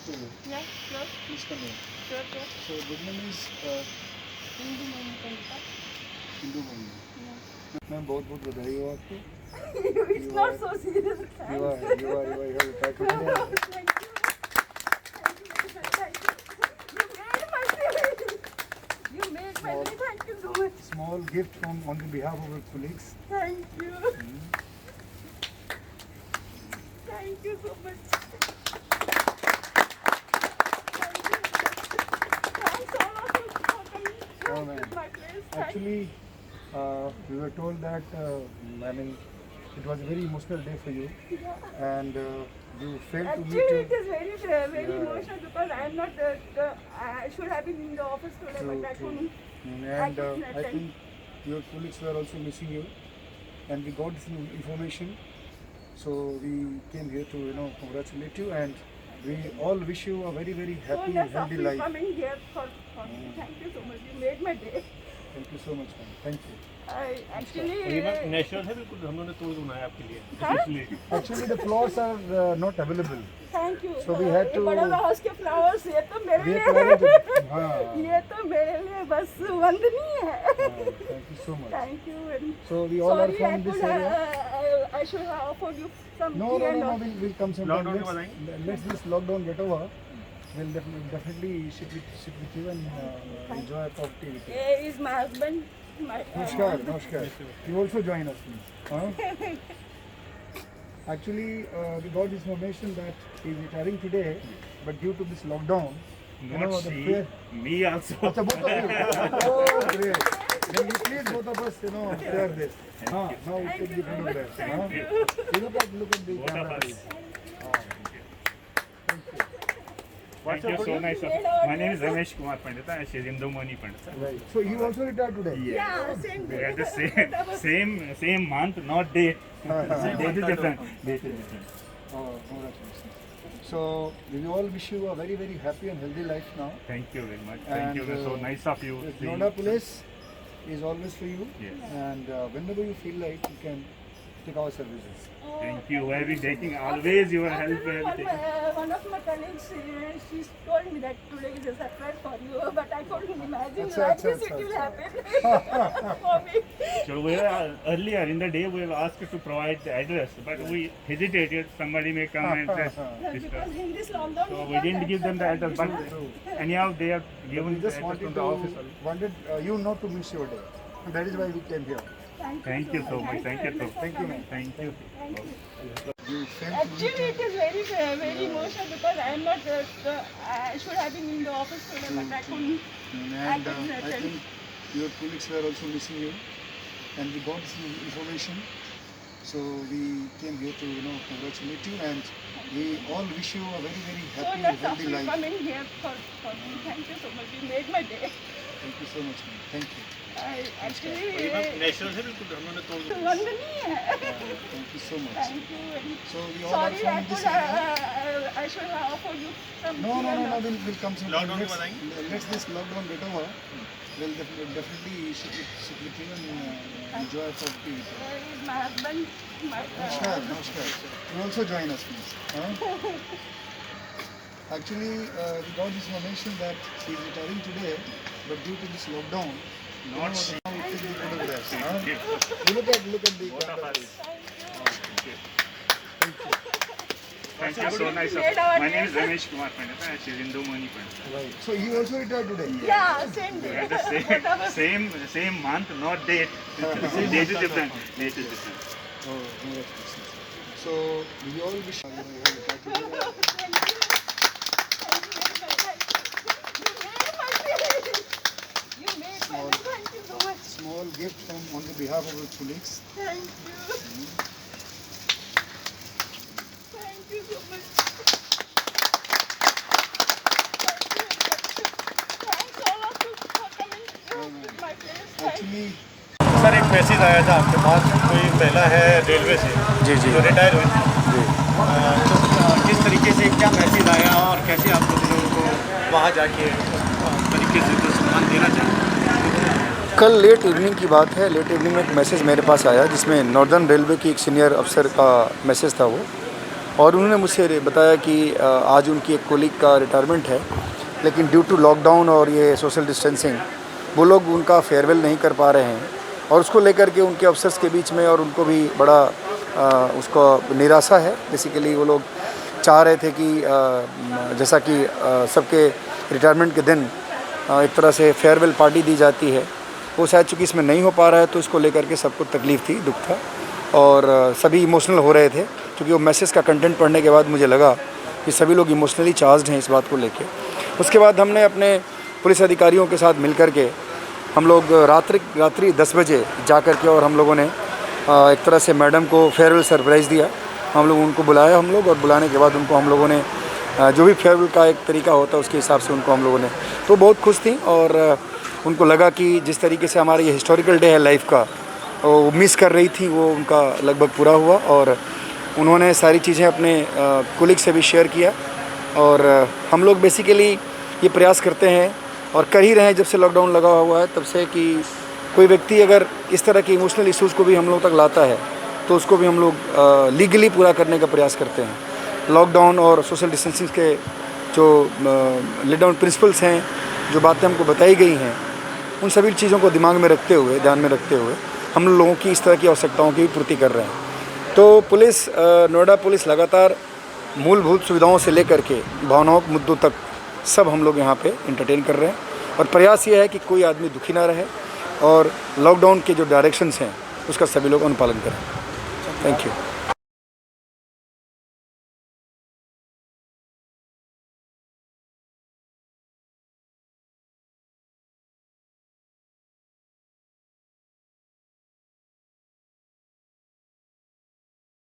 to Yeah, sure. please come here. Sure, sure. So good name is Hindu Mani Kanta. Hindu Mani. Yeah. Ma'am बहुत बहुत बधाई हो आपको. It's You not are- so serious. You Thanks. are you have retired today. Thank you. Thank you. Thank you. You made my day. You made my day. Thank you so much. Small gift from on the behalf of our colleagues. Thank you. Thank you so much. Thank you. Thanks all of you for coming to Oh, man. my place. Thank Actually, we were told that I mean it was a very emotional day for you, you. and you failed to Actually, meet. it is very Yeah. emotional because I am not. I should have been in the office today, True, but I true. couldn't. And couldn't I attend. think your colleagues were also missing you, and we got this information. So we came here to congratulate you, and we all wish you a very very So happy less of healthy you life. coming here for me. Thank you so much. You made my day. Thank you so much, ma'am. Thank you. I actually. ये बात natural है बिल्कुल हम लोगों ने तोड़ बनाया आपके लिए हाँ? इसलिए Actually, the flowers are not available. Thank you. So we had ये to- बड़ा हाउस के फ्लावर्स ये तो मेरे We लिए are planning to- हाँ. ये तो मेरे लिए बस वंदनीय है. Thank you so much. Thank you. And So we all are sorry, I from this could area. I should have offered you some No, tea no, and no, no. all. We'll come sometime. Lockdown के बाद Let's this lockdown get over. We'll definitely sit with you and enjoy a coffee with you. He is my husband. My Namaskar, namaskar. You also join us, please. Huh? Actually, we got this information that he's retiring today, but due to this lockdown, Not the she, fear. me also. Achha, both of you. Oh, great. Then we please both of us, share this. Now we take the front of that. Thank you. Look at the Both of camera. us. please. Thank you so nice. My name is Ramesh Kumar Pandita. She is Hindu Mani Pandita. Right. So you also retired today? Yeah, same We day. are the same month, not date. Date is different. Date is different. Oh, congratulations. So we all wish you a very very happy and healthy life now. Thank you very much. Thank you. And, So nice of you. This Noida Police is always for you. Yes. And whenever you feel like, you can take our services. Thank you. Who have been taking always your help. One of my colleagues, she told me that today is a surprise for you, but I couldn't imagine Achha, like achha, this achha, it will achha. happen for me. So we were earlier in the day we were asked to provide the address, but we hesitated. Somebody may come and disturb. Because in this lockdown, So you we can't didn't give them the address, but anyhow they have We given the just address from wanted the office. wanted you not to miss your day. And that is why we came here. Thank you so much. Thank you. Thank you, ma'am. Thank you. You failed to Actually, it is very emotional because I am not. I should have been in the office today, but I couldn't. and I think your colleagues were also missing you, and we got this information. So we came here to congratulate you, and we all wish you a very very So happy less of healthy you life. coming here for me. Thank you so much. You made my day. Thank you so much, ma'am. Thank you. I actually. Natural है बिल्कुल हम लोगों ने तोड़ वंदनीय है. Thank you so much. Thank you. And So we all are sorry, I from this could. area. I should have offered you some. No, tea no, and no, no. all. We'll come sometime. Lockdown के बाद आएंगे? Let's this lockdown get over. We'll definitely sit with you and enjoy a coffee with you. He is my husband. My. Namaskar, namaskar. You also join us, please. Huh? Actually, we got this information that he is retiring today, but due to this lockdown, Not now she. we take the photographs. Huh? Thank You look at the Both of camera. us. please. Thank you so nice. Made our My name day. is Ramesh Kumar Pandita. She is Hindu Mani Pandita. Right. So he also retired today. Yeah, same We day. are the same month, not date. Date is different. Date is different. Oh, congratulations. So we all wish you have retired today. Thank you so much. Small gift from on the behalf of our colleagues. Thank you. Thank you so much. Thanks all of you for coming to my place. Actually, sir एक message आया था आपके पास कोई महिला है railway से जी, जी। जो retire हुई थी तो किस तरीके से क्या मैसेज आया और कैसे आप लोगों को वहाँ जाके तरीके से जो सम्मान देना चाहिए। कल लेट इवनिंग की बात है। लेट इवनिंग में एक मैसेज मेरे पास आया जिसमें नॉर्दर्न रेलवे की एक सीनियर अफसर का मैसेज था वो, और उन्होंने मुझसे बताया कि आज उनकी एक कोलीग का रिटायरमेंट है, लेकिन ड्यू टू लॉकडाउन और ये सोशल डिस्टेंसिंग वो लोग उनका फेयरवेल नहीं कर पा रहे हैं, और उसको लेकर के उनके अफसर्स के बीच में और उनको भी बड़ा उसको निराशा है। बेसिकली वो लोग चाह रहे थे कि जैसा कि सबके रिटायरमेंट के दिन एक तरह से फेयरवेल पार्टी दी जाती है, वो शायद चूँकि इसमें नहीं हो पा रहा है, तो इसको लेकर के सबको तकलीफ़ थी, दुख था, और सभी इमोशनल हो रहे थे। क्योंकि वो मैसेज का कंटेंट पढ़ने के बाद मुझे लगा कि सभी लोग इमोशनली चार्ज्ड हैं इस बात को लेके। उसके बाद हमने अपने पुलिस अधिकारियों के साथ मिल कर के हम लोग रात्रि 10 बजे जा कर के और हम लोगों ने एक तरह से मैडम को फेयरवेल सरप्राइज़ दिया। हम लोग उनको बुलाया और बुलाने के बाद उनको हम लोगों ने जो भी फेयरवेल का एक तरीका होता है उसके हिसाब से उनको हम लोगों ने, तो बहुत खुश थी, और उनको लगा कि जिस तरीके से हमारा ये हिस्टोरिकल डे है लाइफ का, वो मिस कर रही थी, वो उनका लगभग पूरा हुआ। और उन्होंने सारी चीज़ें अपने कोलीग से भी शेयर किया। और हम लोग बेसिकली ये प्रयास करते हैं और कर ही रहे हैं जब से लॉकडाउन लगा हुआ है तब से, कि कोई व्यक्ति अगर इस तरह के इमोशनल इश्यूज़ को भी हम लोग तक लाता है तो उसको भी हम लोग लीगली पूरा करने का प्रयास करते हैं। लॉकडाउन और सोशल डिस्टेंसिंग के जो लेड डाउन प्रिंसिपल्स हैं, जो बातें हमको बताई गई हैं, उन सभी चीज़ों को दिमाग में रखते हुए, ध्यान में रखते हुए हम लोगों की इस तरह की आवश्यकताओं की भी पूर्ति कर रहे हैं। तो पुलिस, नोएडा पुलिस लगातार मूलभूत सुविधाओं से लेकर के भावनात्मक मुद्दों तक सब हम लोग यहाँ पे एंटरटेन कर रहे हैं, और प्रयास ये है कि कोई आदमी दुखी ना रहे, और लॉकडाउन के जो डायरेक्शंस हैं उसका सभी लोग अनुपालन करें। Thank you.